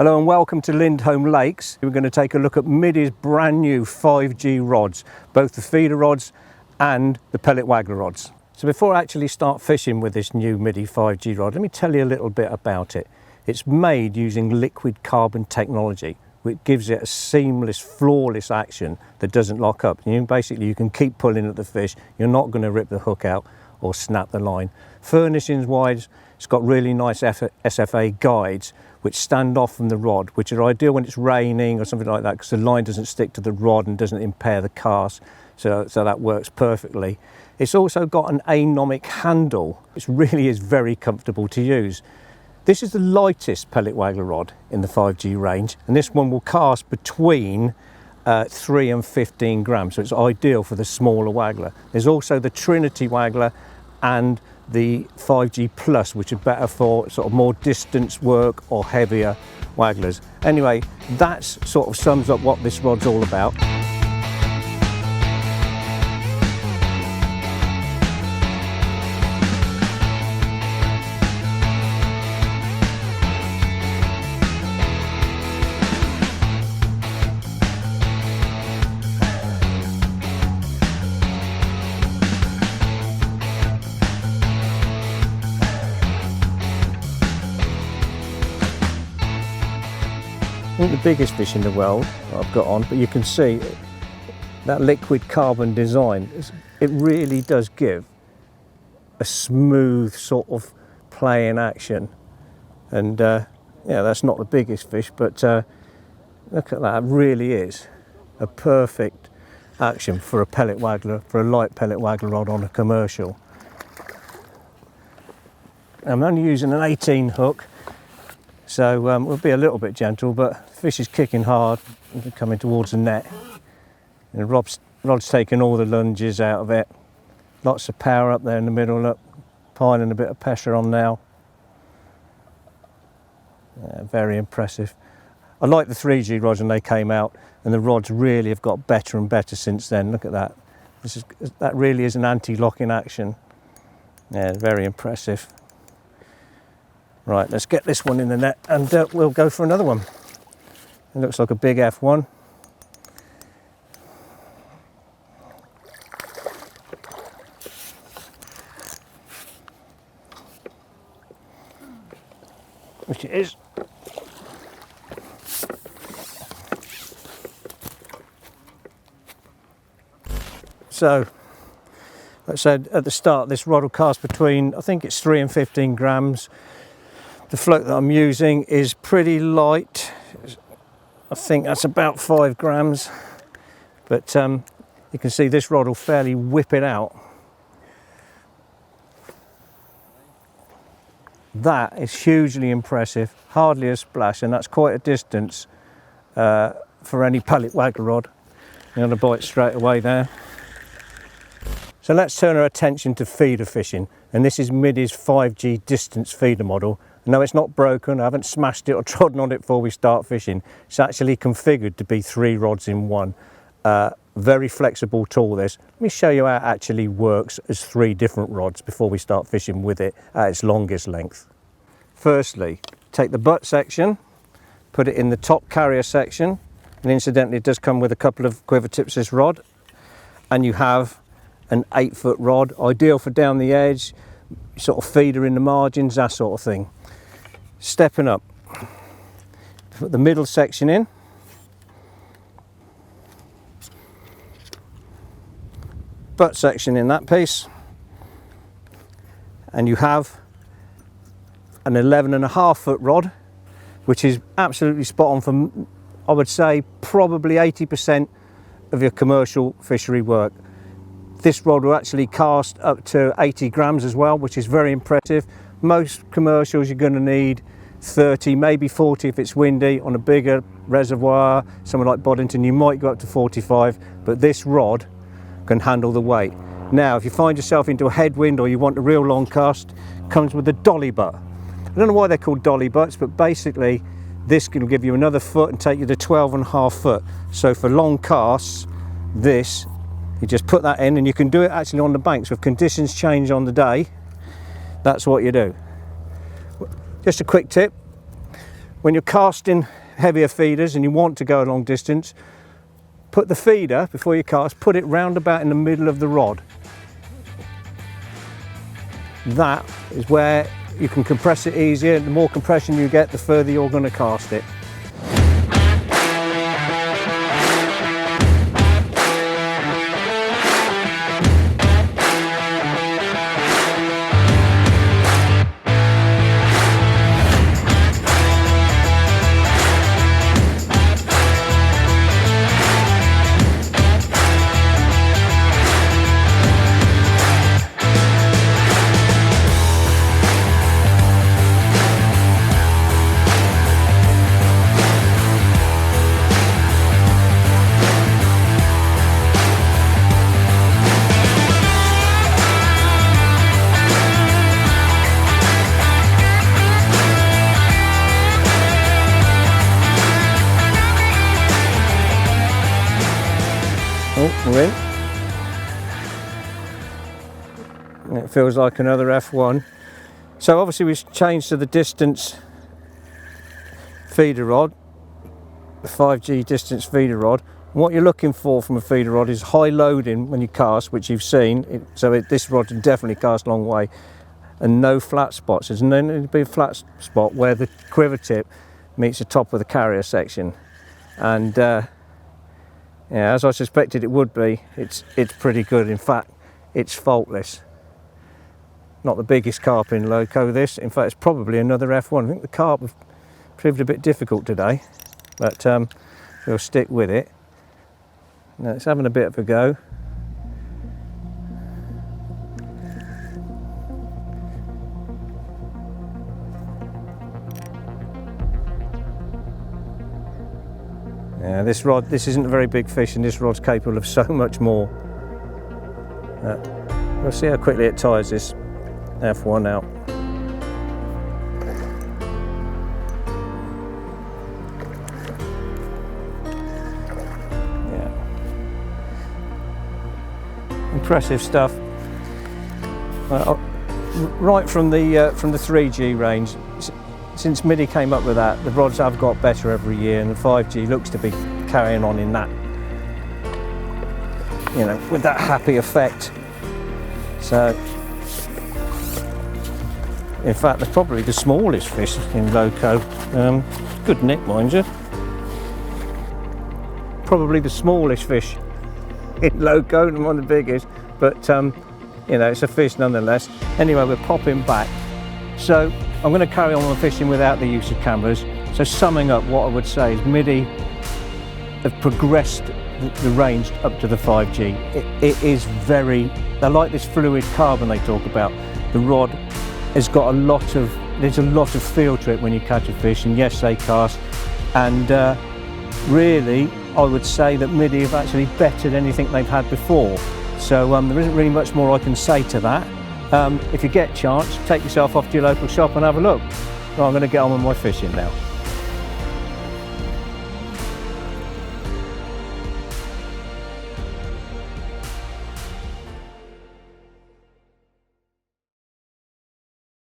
Hello and welcome to Lindholm Lakes. We're going to take a look at Middy's brand new 5G rods, both the feeder rods and the pellet waggler rods. So before I actually start fishing with this new Middy 5G rod, let me tell you a little bit about it. It's made using liquid carbon technology, which gives it a seamless, flawless action that doesn't lock up. You can keep pulling at the fish. You're not going to rip the hook out or snap the line. Furnishings wise, it's got really nice SFA guides which stand off from the rod, which are ideal when it's raining or something like that, because the line doesn't stick to the rod and doesn't impair the cast, so that works perfectly. It's also got an anomic handle, which really is very comfortable to use. This is the lightest pellet waggler rod in the 5G range, and this one will cast between 3 and 15 grams, so it's ideal for the smaller waggler. There's also the Trinity waggler and the 5G Plus, which are better for sort of more distance work or heavier wagglers. Anyway, that sort of sums up what this rod's all about. I think the biggest fish in the world I've got on, but you can see that liquid carbon design, it really does give a smooth sort of play in action. And yeah, that's not the biggest fish, but look at that, it really is a perfect action for a pellet waggler, for a light pellet waggler rod on a commercial. I'm only using an 18 hook, so we'll be a little bit gentle, but the fish is kicking hard and coming towards the net. And the rod's taking all the lunges out of it. Lots of power up there in the middle, look, piling a bit of pressure on now. Yeah, very impressive. I like the 3G rods when they came out, and the rods really have got better and better since then. Look at that. That really is an anti-locking action. Yeah, very impressive. Right, let's get this one in the net and we'll go for another one. It looks like a big F1. Which it is. So, like I said at the start, this rod will cast between, I think it's 3 and 15 grams. The float that I'm using is pretty light. I think that's about 5 grams. But you can see this rod will fairly whip it out. That is hugely impressive, hardly a splash, and that's quite a distance for any pellet waggler rod. You're going to bite straight away there. So let's turn our attention to feeder fishing, and this is Middy's 5G distance feeder model. No, it's not broken, I haven't smashed it or trodden on it before we start fishing. It's actually configured to be 3 rods in one. Very flexible tool this. Let me show you how it actually works as 3 different rods before we start fishing with it at its longest length. Firstly, take the butt section, put it in the top carrier section, and incidentally it does come with a couple of quiver tips, this rod, and you have an 8-foot rod, ideal for down the edge, sort of feeder in the margins, that sort of thing. Stepping up, put the middle section in, butt section in that piece, and you have an 11.5-foot rod, which is absolutely spot on for, I would say, probably 80% of your commercial fishery work. This rod will actually cast up to 80 grams as well, which is very impressive. Most commercials you're going to need 30, maybe 40 if it's windy. On a bigger reservoir, somewhere like Boddington, you might go up to 45, but this rod can handle the weight. Now, if you find yourself into a headwind or you want a real long cast, it comes with a dolly butt. I don't know why they're called dolly butts, but basically this can give you another foot and take you to 12.5 foot. So for long casts, this, you just put that in, and you can do it actually on the bank. So if conditions change on the day, that's what you do. Just a quick tip, when you're casting heavier feeders and you want to go a long distance, put the feeder, before you cast, put it round about in the middle of the rod. That is where you can compress it easier. The more compression you get, the further you're going to cast it. Oh, we're in. It feels like another F1. So obviously we've changed to the distance feeder rod, the 5G distance feeder rod. And what you're looking for from a feeder rod is high loading when you cast, which you've seen. This rod can definitely cast a long way, and no flat spots. There's no big flat spot where the quiver tip meets the top of the carrier section. And yeah, as I suspected it would be, it's pretty good. In fact, it's faultless. Not the biggest carp in loco this. In fact, it's probably another F1. I think the carp have proved a bit difficult today, but we'll stick with it. Now it's having a bit of a go. Yeah, this isn't a very big fish, and this rod's capable of so much more. We'll see how quickly it tires this F1 out. Yeah, impressive stuff. Right from the 3G range. Since Middy came up with that, the rods have got better every year, and the 5G looks to be carrying on in that, you know, with that happy effect. So, in fact, they're probably the smallest fish in loco. Good nick, mind you. Probably the smallest fish in loco, and one of the biggest, but you know, it's a fish nonetheless. Anyway, we're popping back. So I'm going to carry on fishing without the use of cameras. So summing up, what I would say is Middy have progressed the range up to the 5G. It is very, they're like this fluid carbon they talk about. The rod has got there's a lot of feel to it when you catch a fish, and yes, they cast. And really, I would say that Middy have actually bettered anything they've had before. So there isn't really much more I can say to that. If you get a chance, take yourself off to your local shop and have a look. So I'm going to get on with my fishing now.